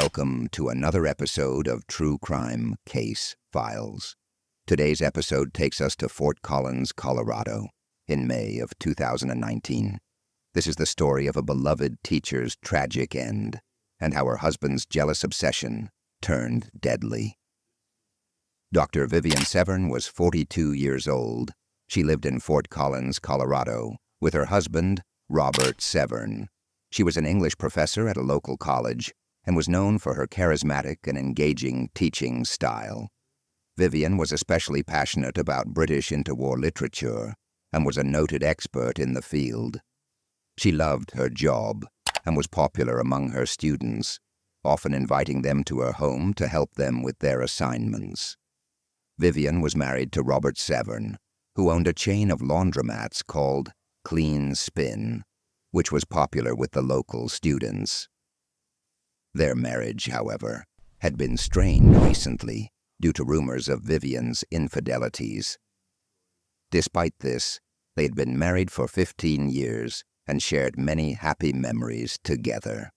Welcome to another episode of True Crime Case Files. Today's episode takes us to Fort Collins, Colorado, in May of 2019. This is the story of a beloved teacher's tragic end and how her husband's jealous obsession turned deadly. Dr. Vivian Severn was 42 years old. She lived in Fort Collins, Colorado, with her husband, Robert Severn. She was an English professor at a local college and was known for her charismatic and engaging teaching style. Vivian was especially passionate about British interwar literature and was a noted expert in the field. She loved her job and was popular among her students, often inviting them to her home to help them with their assignments. Vivian was married to Robert Severn, who owned a chain of laundromats called Clean Spin, which was popular with the local students. Their marriage, however, had been strained recently due to rumors of Vivian's infidelities. Despite this, they had been married for 15 years and shared many happy memories together.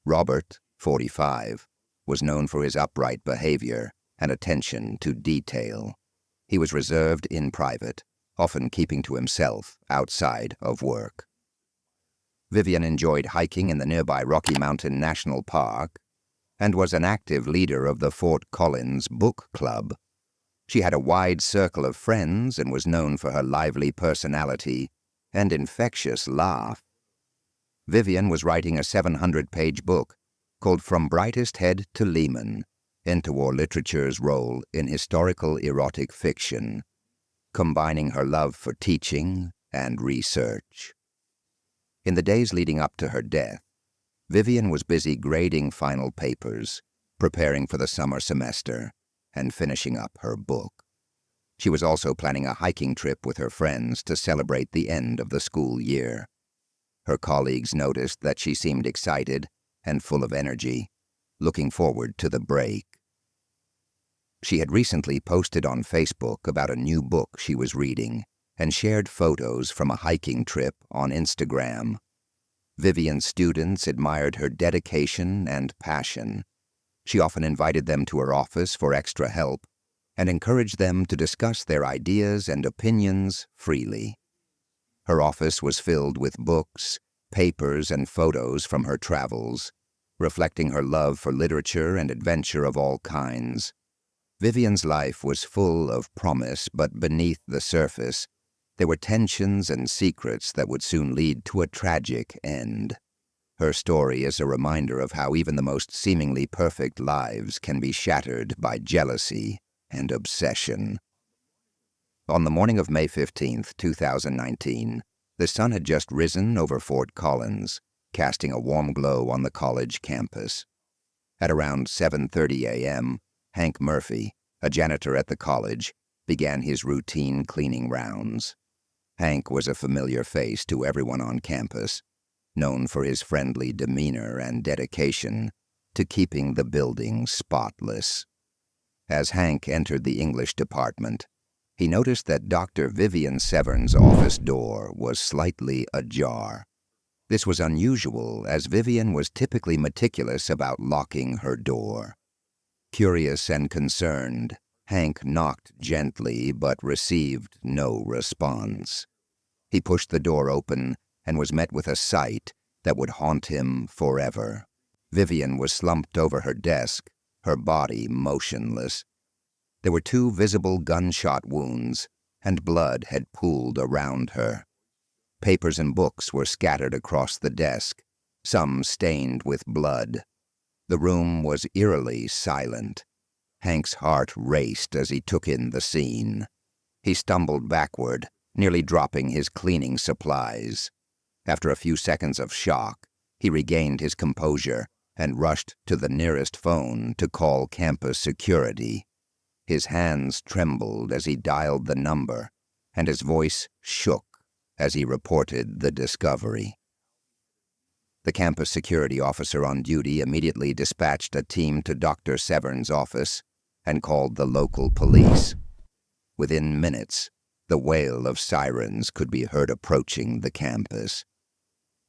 Robert, 45, was known for his upright behavior and attention to detail. He was reserved in private, often keeping to himself outside of work. Vivian enjoyed hiking in the nearby Rocky Mountain National Park and was an active leader of the Fort Collins Book Club. She had a wide circle of friends and was known for her lively personality and infectious laugh. Vivian was writing a 700-page book called From Brightest Head to Lehman, Interwar Literature's Role in Historical Erotic Fiction, combining her love for teaching and research. In the days leading up to her death, Vivian was busy grading final papers, preparing for the summer semester, and finishing up her book. She was also planning a hiking trip with her friends to celebrate the end of the school year. Her colleagues noticed that she seemed excited and full of energy, looking forward to the break. She had recently posted on Facebook about a new book she was reading and shared photos from a hiking trip on Instagram. Vivian's students admired her dedication and passion. She often invited them to her office for extra help and encouraged them to discuss their ideas and opinions freely. Her office was filled with books, papers, and photos from her travels, reflecting her love for literature and adventure of all kinds. Vivian's life was full of promise, but beneath the surface, there were tensions and secrets that would soon lead to a tragic end. Her story is a reminder of how even the most seemingly perfect lives can be shattered by jealousy and obsession. On the morning of May 15, 2019, the sun had just risen over Fort Collins, casting a warm glow on the college campus. At around 7:30 a.m., Hank Murphy, a janitor at the college, began his routine cleaning rounds. Hank was a familiar face to everyone on campus, known for his friendly demeanor and dedication to keeping the building spotless. As Hank entered the English department, he noticed that Dr. Vivian Severn's office door was slightly ajar. This was unusual, as Vivian was typically meticulous about locking her door. Curious and concerned, Hank knocked gently but received no response. He pushed the door open and was met with a sight that would haunt him forever. Vivian was slumped over her desk, her body motionless. There were 2 visible gunshot wounds, and blood had pooled around her. Papers and books were scattered across the desk, some stained with blood. The room was eerily silent. Hank's heart raced as he took in the scene. He stumbled backward, nearly dropping his cleaning supplies. After a few seconds of shock, he regained his composure and rushed to the nearest phone to call campus security. His hands trembled as he dialed the number, and his voice shook as he reported the discovery. The campus security officer on duty immediately dispatched a team to Dr. Severn's office and called the local police. Within minutes, the wail of sirens could be heard approaching the campus.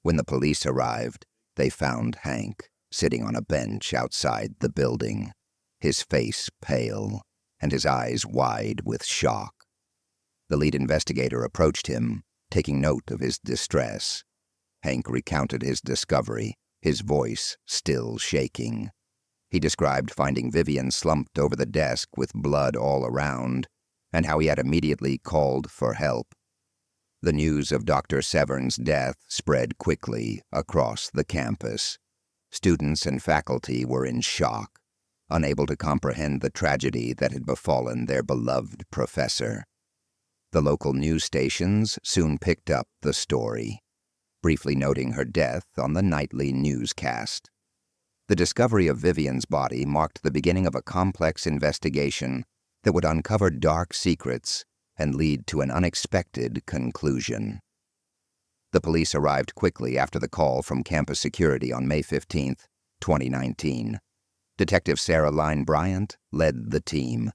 When the police arrived, they found Hank sitting on a bench outside the building, his face pale and his eyes wide with shock. The lead investigator approached him, taking note of his distress. Hank recounted his discovery, his voice still shaking. He described finding Vivian slumped over the desk with blood all around, and how he had immediately called for help. The news of Dr. Severn's death spread quickly across the campus. Students and faculty were in shock, unable to comprehend the tragedy that had befallen their beloved professor. The local news stations soon picked up the story, briefly noting her death on the nightly newscast. The discovery of Vivian's body marked the beginning of a complex investigation that would uncover dark secrets and lead to an unexpected conclusion. The police arrived quickly after the call from campus security on May 15, 2019. Detective Sarah Line Bryant led the team.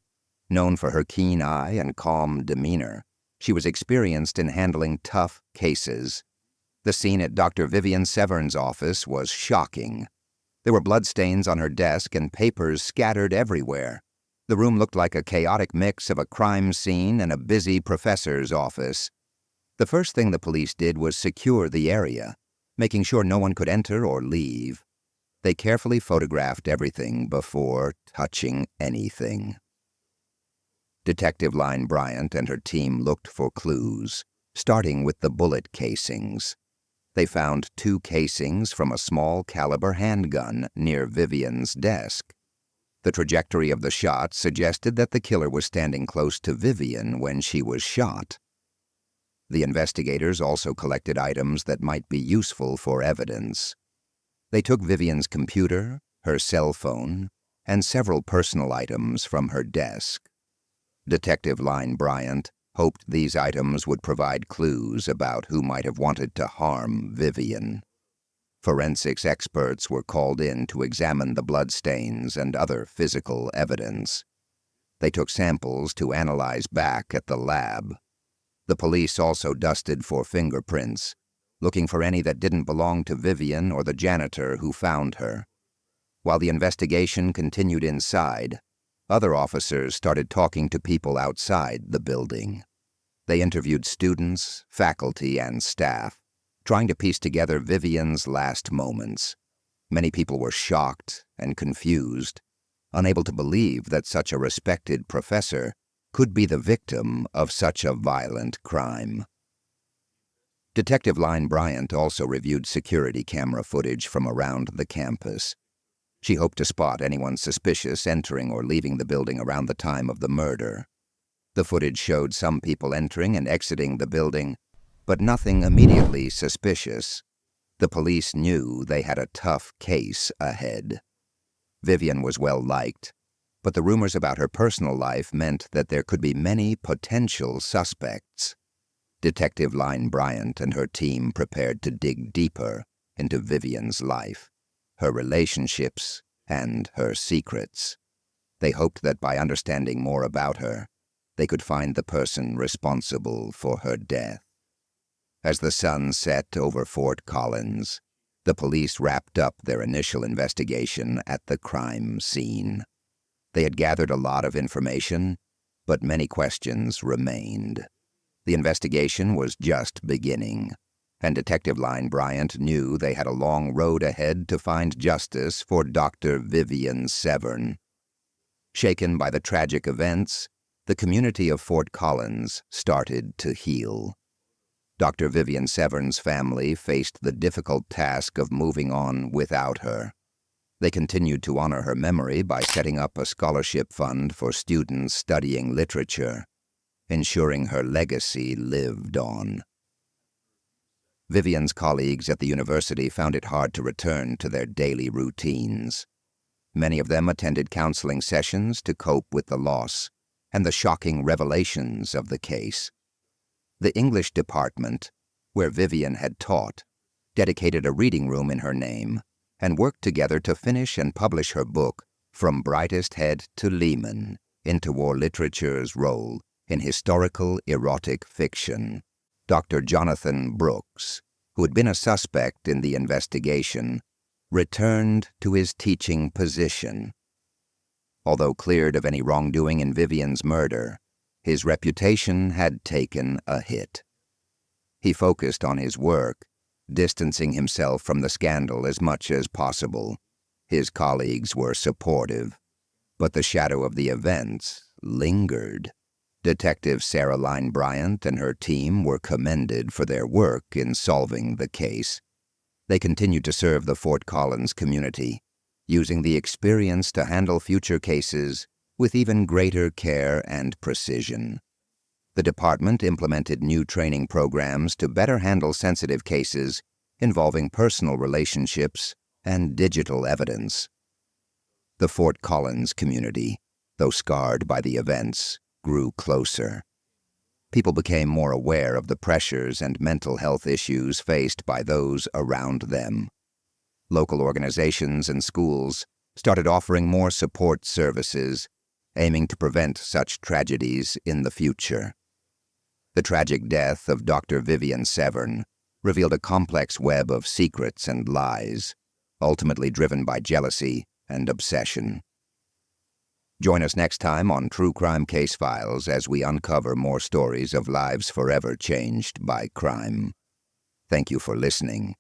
Known for her keen eye and calm demeanor, she was experienced in handling tough cases. The scene at Dr. Vivian Severn's office was shocking. There were bloodstains on her desk and papers scattered everywhere. The room looked like a chaotic mix of a crime scene and a busy professor's office. The first thing the police did was secure the area, making sure no one could enter or leave. They carefully photographed everything before touching anything. Detective Line Bryant and her team looked for clues, starting with the bullet casings. They found 2 casings from a small-caliber handgun near Vivian's desk. The trajectory of the shot suggested that the killer was standing close to Vivian when she was shot. The investigators also collected items that might be useful for evidence. They took Vivian's computer, her cell phone, and several personal items from her desk. Detective Line Bryant hoped these items would provide clues about who might have wanted to harm Vivian. Forensics experts were called in to examine the bloodstains and other physical evidence. They took samples to analyze back at the lab. The police also dusted for fingerprints, looking for any that didn't belong to Vivian or the janitor who found her. While the investigation continued inside, other officers started talking to people outside the building. They interviewed students, faculty, and staff, trying to piece together Vivian's last moments. Many people were shocked and confused, unable to believe that such a respected professor could be the victim of such a violent crime. Detective Line Bryant also reviewed security camera footage from around the campus. She hoped to spot anyone suspicious entering or leaving the building around the time of the murder. The footage showed some people entering and exiting the building, but nothing immediately suspicious. The police knew they had a tough case ahead. Vivian was well liked, but the rumors about her personal life meant that there could be many potential suspects. Detective Line Bryant and her team prepared to dig deeper into Vivian's life, her relationships, and her secrets. They hoped that by understanding more about her, they could find the person responsible for her death. As the sun set over Fort Collins, the police wrapped up their initial investigation at the crime scene. They had gathered a lot of information, but many questions remained. The investigation was just beginning, and Detective Line Bryant knew they had a long road ahead to find justice for Dr. Vivian Severn. Shaken by the tragic events, the community of Fort Collins started to heal. Dr. Vivian Severn's family faced the difficult task of moving on without her. They continued to honor her memory by setting up a scholarship fund for students studying literature, ensuring her legacy lived on. Vivian's colleagues at the university found it hard to return to their daily routines. Many of them attended counseling sessions to cope with the loss and the shocking revelations of the case. The English department, where Vivian had taught, dedicated a reading room in her name and worked together to finish and publish her book, From Brightest Head to Lehman, Interwar Literature's Role in Historical Erotic Fiction. Dr. Jonathan Brooks, who had been a suspect in the investigation, returned to his teaching position. Although cleared of any wrongdoing in Vivian's murder, his reputation had taken a hit. He focused on his work, distancing himself from the scandal as much as possible. His colleagues were supportive, but the shadow of the events lingered. Detective Sarah Lyne Bryant and her team were commended for their work in solving the case. They continued to serve the Fort Collins community, using the experience to handle future cases with even greater care and precision. The department implemented new training programs to better handle sensitive cases involving personal relationships and digital evidence. The Fort Collins community, though scarred by the events, grew closer. People became more aware of the pressures and mental health issues faced by those around them. Local organizations and schools started offering more support services, aiming to prevent such tragedies in the future. The tragic death of Dr. Vivian Severn revealed a complex web of secrets and lies, ultimately driven by jealousy and obsession. Join us next time on True Crime Case Files as we uncover more stories of lives forever changed by crime. Thank you for listening.